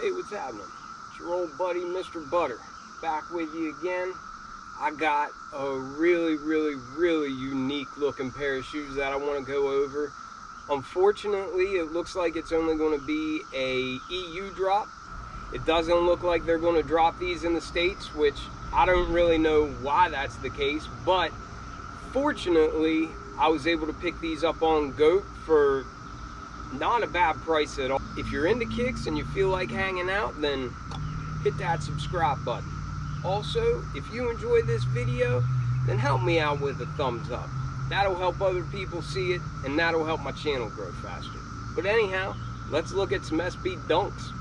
Hey, what's happening? It's your old buddy, Mr. Butter, back with you again. I got a really unique looking pair of shoes that I want to go over. Unfortunately, it looks like it's only going to be a EU drop. It doesn't look like they're going to drop these in the States, which I don't really know why that's the case, but fortunately, I was able to pick these up on GOAT for not a bad price at all. If you're into kicks and you feel like hanging out, then hit that subscribe button. Also, if you enjoy this video, then help me out with a thumbs up. That'll help other people see it, and that'll help my channel grow faster. But anyhow, let's look at some SB Dunks.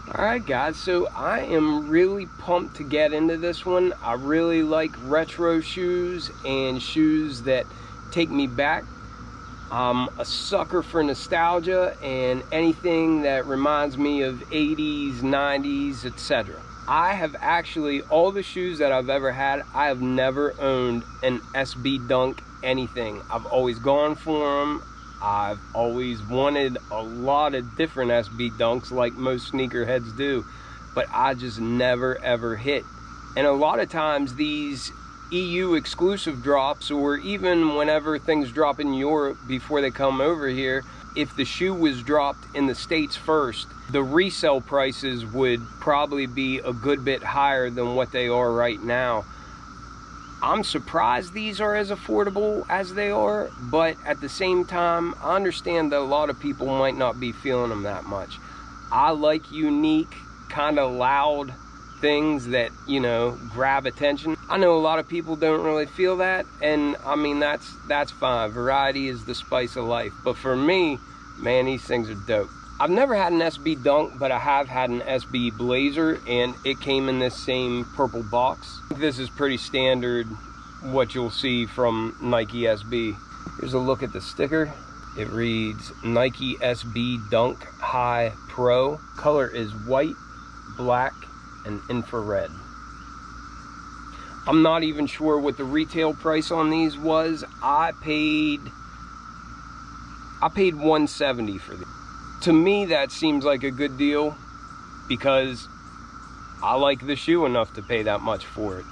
Alright guys, so I am really pumped to get into this one. I really like retro shoes and shoes that take me back. I'm a sucker for nostalgia and anything that reminds me of 80s, 90s, etc. I have actually, all the shoes that I've ever had, I have never owned an SB Dunk anything. I've always gone for them. I've always wanted a lot of different SB Dunks like most sneakerheads do, but I just never ever hit. And a lot of times these EU exclusive drops, or even whenever things drop in Europe before they come over here, if the shoe was dropped in the States first, the resale prices would probably be a good bit higher than what they are right now. I'm surprised these are as affordable as they are, but at the same time, I understand that a lot of people might not be feeling them that much. I like unique, kind of loud things that, you know, grab attention. I know a lot of people don't really feel that, and I mean, that's fine. Variety is the spice of life. But for me, man, these things are dope. I've never had an SB Dunk, but I have had an SB Blazer, and it came in this same purple box. This is pretty standard what you'll see from Nike SB. Here's a look at the sticker. It reads Nike SB Dunk High Pro. Color is white, black, and infrared. I'm not even sure what the retail price on these was. I paid $170 for these. To me, that seems like a good deal because I like the shoe enough to pay that much for it.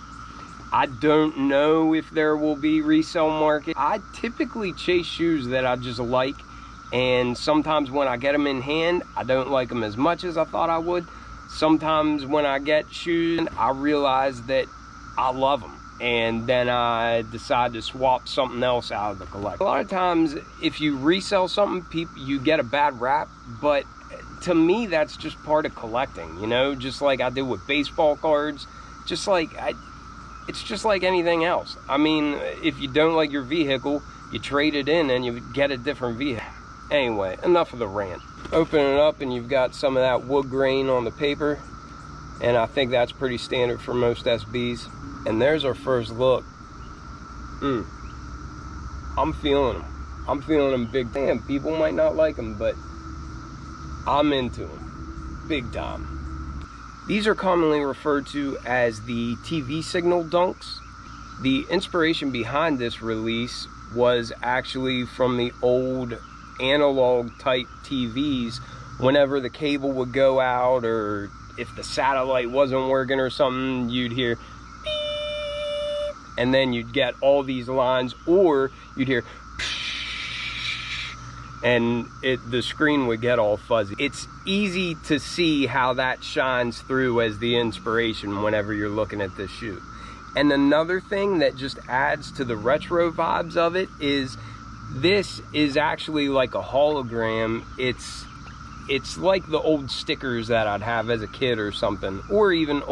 I don't know if there will be resale market. I typically chase shoes that I just like, and sometimes when I get them in hand, I don't like them as much as I thought I would. Sometimes when I get shoes, I realize that I love them, and then I decide to swap something else out of the collection. A lot of times, if you resell something, you get a bad rap, but to me, that's just part of collecting, you know? Just like I did with baseball cards, it's just like anything else. I mean, if you don't like your vehicle, you trade it in and you get a different vehicle. Anyway, enough of the rant. Open it up and you've got some of that wood grain on the paper, and I think that's pretty standard for most SBs. And there's our first look. I'm feeling them. I'm feeling them big time. People might not like them, but I'm into them big time. These are commonly referred to as the TV signal dunks. The inspiration behind this release was actually from the old analog type TVs. Whenever the cable would go out, or if the satellite wasn't working or something, you'd hear beep, and then you'd get all these lines, or you'd hear and the screen would get all fuzzy. It's easy to see how that shines through as the inspiration whenever you're looking at this shoe. And another thing that just adds to the retro vibes of it is this is actually like a hologram. It's like the old stickers that I'd have as a kid or something, or even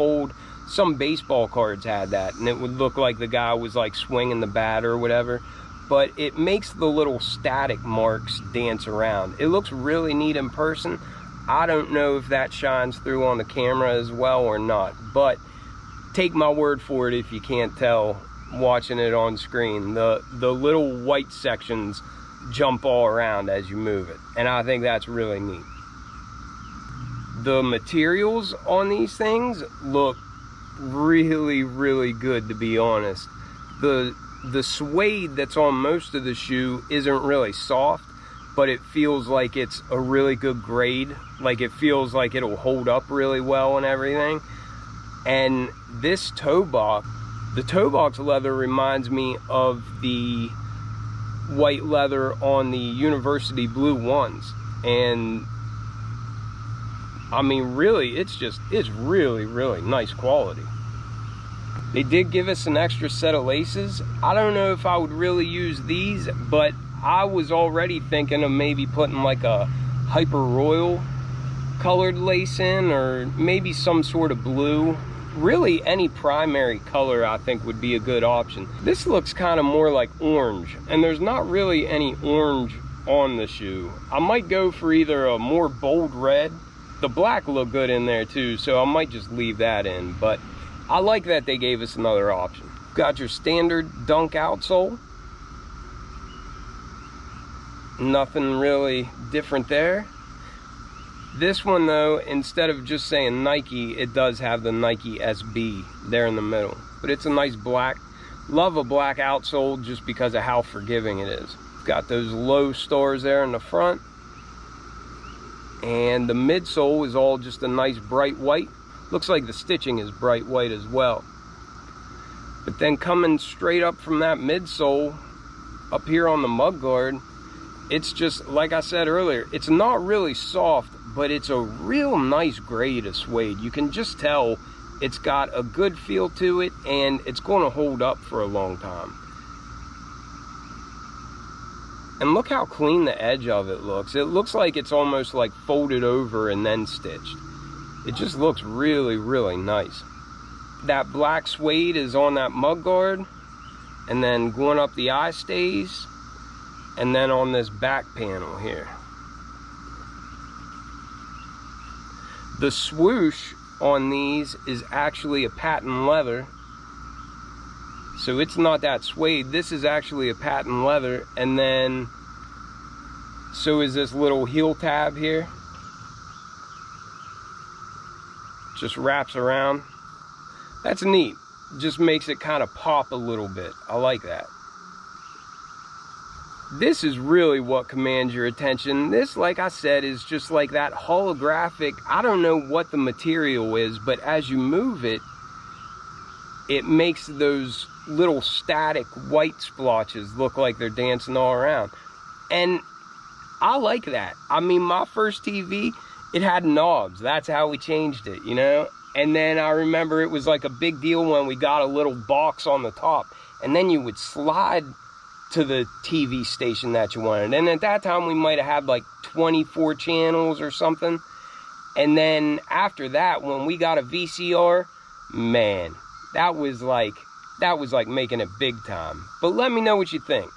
some baseball cards had that, and it would look like the guy was like swinging the bat or whatever, but it makes the little static marks dance around. It looks really neat in person. I don't know if that shines through on the camera as well or not, but take my word for it if you can't tell watching it on screen. The little white sections jump all around as you move it, and I think that's really neat. The materials on these things look really good, to be honest. The suede that's on most of the shoe isn't really soft, but it feels like it's a really good grade. Like it feels like it'll hold up really well and everything. And this toe box, the toe box leather reminds me of the white leather on the University Blue ones. And I mean, really, it's really, really nice quality. They did give us an extra set of laces. I don't know if I would really use these, but I was already thinking of maybe putting like a Hyper Royal colored lace in, or maybe some sort of blue. Really, any primary color I think would be a good option. This looks kind of more like orange, and there's not really any orange on the shoe. I might go for either a more bold red. The black looked good in there too, so I might just leave that in, but I like that they gave us another option. Got your standard Dunk outsole. Nothing really different there. This one though, instead of just saying Nike, it does have the Nike SB there in the middle. But it's a nice black. Love a black outsole just because of how forgiving it is. Got those low stars there in the front. And the midsole is all just a nice bright white. Looks like the stitching is bright white as well. But then coming straight up from that midsole, up here on the mudguard, it's just, like I said earlier, it's not really soft, but it's a real nice grade of suede. You can just tell it's got a good feel to it, and it's going to hold up for a long time. And look how clean the edge of it looks. It looks like it's almost like folded over and then stitched. It just looks really, really nice. That black suede is on that mudguard, and then going up the eye stays, and then on this back panel here. The swoosh on these is actually a patent leather. So it's not that suede. This is actually a patent leather. And then, so is this little heel tab here. Just wraps around. That's neat. Just makes it kind of pop a little bit. I like that. This is really what commands your attention. This, like I said, is just like that holographic, I don't know what the material is, but as you move it, it makes those little static white splotches look like they're dancing all around. And I like that. I mean, my first TV, it had knobs. That's how we changed it, you know? And then I remember it was like a big deal when we got a little box on the top, and then you would slide to the TV station that you wanted. And at that time we might have had like 24 channels or something. And then after that, when we got a VCR, man, that was like making it big time. But let me know what you think.